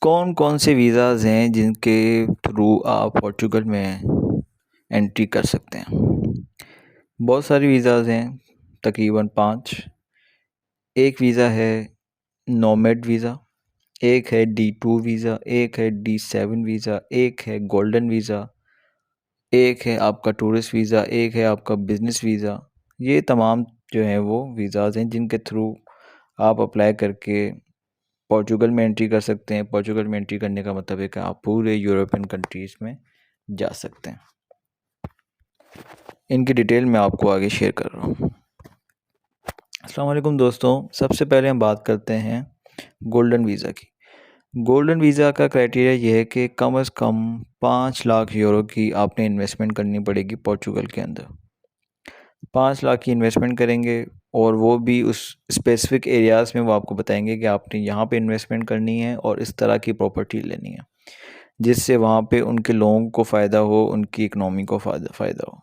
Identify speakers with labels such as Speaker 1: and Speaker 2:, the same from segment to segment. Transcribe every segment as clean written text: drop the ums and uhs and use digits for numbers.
Speaker 1: कौन कौन से वीज़ाज़ हैं जिनके थ्रू आप पोर्चुगल में एंट्री कर सकते हैं? बहुत सारे वीज़ाज़ हैं, तकरीबन 5। एक वीज़ा है नोमैड वीज़ा, एक है D2 वीज़ा, एक है D7 वीज़ा, एक है गोल्डन वीज़ा, एक है आपका टूरिस्ट वीज़ा, एक है आपका बिज़नेस वीज़ा। ये तमाम जो हैं वो वीज़ाज़ हैं जिनके थ्रू आप अप्लाई करके पोर्चुगल में एंट्री कर सकते हैं। पोर्चुगल में एंट्री करने का मतलब है कि आप पूरे यूरोपियन कंट्रीज़ में जा सकते हैं। इनकी डिटेल मैं आपको आगे शेयर कर रहा हूँ। अस्सलाम वालेकुम दोस्तों, सबसे पहले हम बात करते हैं गोल्डन वीज़ा की। गोल्डन वीज़ा का क्राइटेरिया ये है कि कम से कम 5 लाख यूरो की आपने इन्वेस्टमेंट करनी पड़ेगी पोर्चुगल के अंदर। 5 लाख की इन्वेस्टमेंट करेंगे और वो भी उस स्पेसिफ़िक एरियाज़ में वो आपको बताएंगे कि आपने यहाँ पे इन्वेस्टमेंट करनी है और इस तरह की प्रॉपर्टी लेनी है, जिससे वहाँ पे उनके लोगों को फ़ायदा हो, उनकी इकनॉमी को फ़ायदा हो।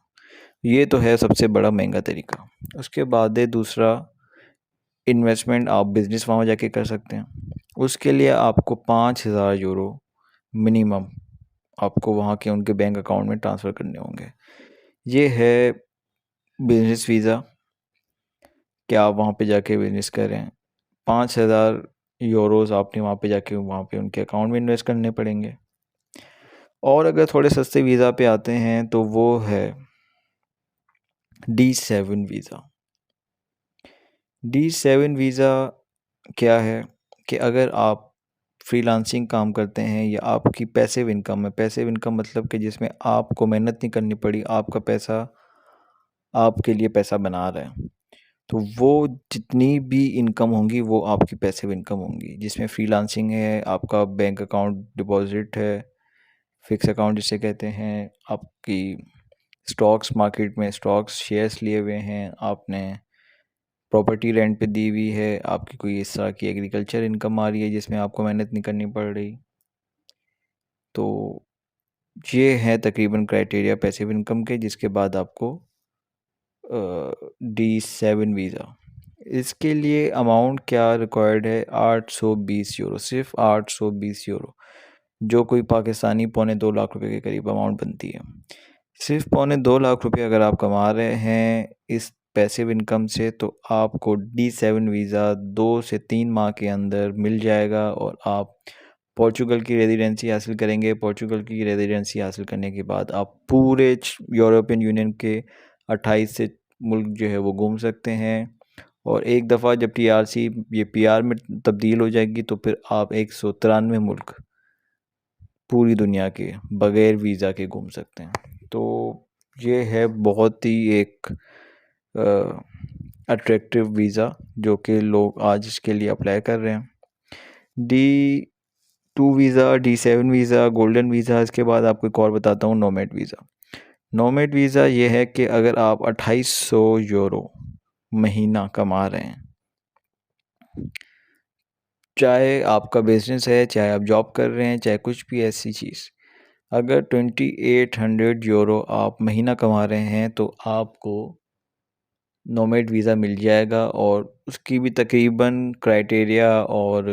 Speaker 1: ये तो है सबसे बड़ा महंगा तरीका। उसके बाद है दूसरा, इन्वेस्टमेंट आप बिज़नेस वहाँ जाके कर सकते हैं। उसके लिए आपको 5,000 यूरो मिनिमम आपको वहाँ के उनके बैंक अकाउंट में ट्रांसफ़र करने होंगे। ये है बिज़नेस वीज़ा कि आप वहाँ पे जाके बिज़नेस करें। 5,000 यूरोज़ आपने वहाँ पे जाके वहाँ पे उनके अकाउंट में इन्वेस्ट करने पड़ेंगे। और अगर थोड़े सस्ते वीज़ा पे आते हैं तो वो है D7 वीज़ा। D7 वीज़ा क्या है कि अगर आप फ्रीलांसिंग काम करते हैं या आपकी पैसिव इनकम है, पैसिव इनकम मतलब कि जिसमें आपको मेहनत नहीं करनी पड़ी, आपका पैसा आपके लिए पैसा बना रहा है, तो वो जितनी भी इनकम होंगी वो आपकी पैसिव इनकम होंगी, जिसमें फ्रीलांसिंग है, आपका बैंक अकाउंट डिपॉजिट है, फिक्स अकाउंट जिसे कहते हैं, आपकी स्टॉक्स मार्केट में स्टॉक्स शेयर्स लिए हुए हैं, आपने प्रॉपर्टी रेंट पे दी हुई है, आपकी कोई इस तरह की एग्रीकल्चर इनकम आ रही है जिसमें आपको मेहनत नहीं करनी पड़ रही। तो ये है तकरीबन क्राइटेरिया पैसिव इनकम के, जिसके बाद आपको D7 वीज़ा। इसके लिए अमाउंट क्या रिक्वायर्ड है? 820 यूरो, सिर्फ 820 यूरो, जो कोई पाकिस्तानी 2.25 लाख रुपए के करीब अमाउंट बनती है। सिर्फ 2.25 लाख रुपए अगर आप कमा रहे हैं इस पैसिव इनकम से, तो आपको D7 वीज़ा 2 से 3 माह के अंदर मिल जाएगा और आप पोर्चुगल की रेजिडेंसी हासिल करेंगे। पोर्चुगल की रेजिडेंसी हासिल करने के बाद आप पूरे यूरोपियन यूनियन के 28 से मुल्क जो है वो घूम सकते हैं। और एक दफ़ा जब TRC ये PR में तब्दील हो जाएगी तो फिर आप 193 मुल्क पूरी दुनिया के बग़ैर वीज़ा के घूम सकते हैं। तो ये है बहुत ही एक अट्रैक्टिव वीज़ा जो कि लोग आज इसके लिए अप्लाई कर रहे हैं। D2 visa, D7 visa, golden visa. इसके बाद आपको एक और बताता हूँ, नोमैड वीज़ा। नोमैड वीज़ा ये है कि अगर आप 2800 यूरो महीना कमा रहे हैं, चाहे आपका बिज़नेस है, चाहे आप जॉब कर रहे हैं, चाहे कुछ भी ऐसी चीज़, अगर 2800 यूरो आप महीना कमा रहे हैं तो आपको नोमैड वीज़ा मिल जाएगा। और उसकी भी तकरीबन क्राइटेरिया और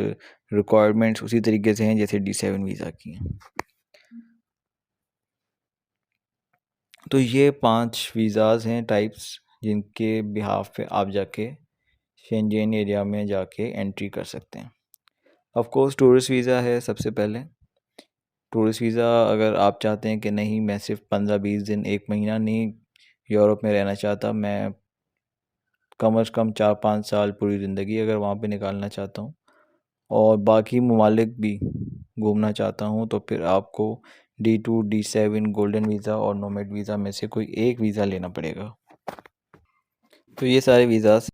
Speaker 1: रिक्वायरमेंट्स उसी तरीके से हैं जैसे D7 वीज़ा की हैं। तो ये 5 वीज़ाज़ हैं, टाइप्स, जिनके बिहाफ़ पे आप जाके शेंजेन एरिया में जाके एंट्री कर सकते हैं। ऑफ़ कोर्स टूरिस्ट वीज़ा है सबसे पहले। टूरिस्ट वीज़ा अगर आप चाहते हैं कि नहीं, मैं सिर्फ 15-20 दिन, 1 महीना नहीं यूरोप में रहना चाहता, मैं कम से कम 4-5 साल पूरी ज़िंदगी अगर वहाँ पे निकालना चाहता हूँ और बाकी ममालिक भी घूमना चाहता हूँ, तो फिर आपको D2, D7, गोल्डन वीज़ा और नोमैड वीज़ा में से कोई एक वीज़ा लेना पड़ेगा। तो ये सारे वीज़ाज़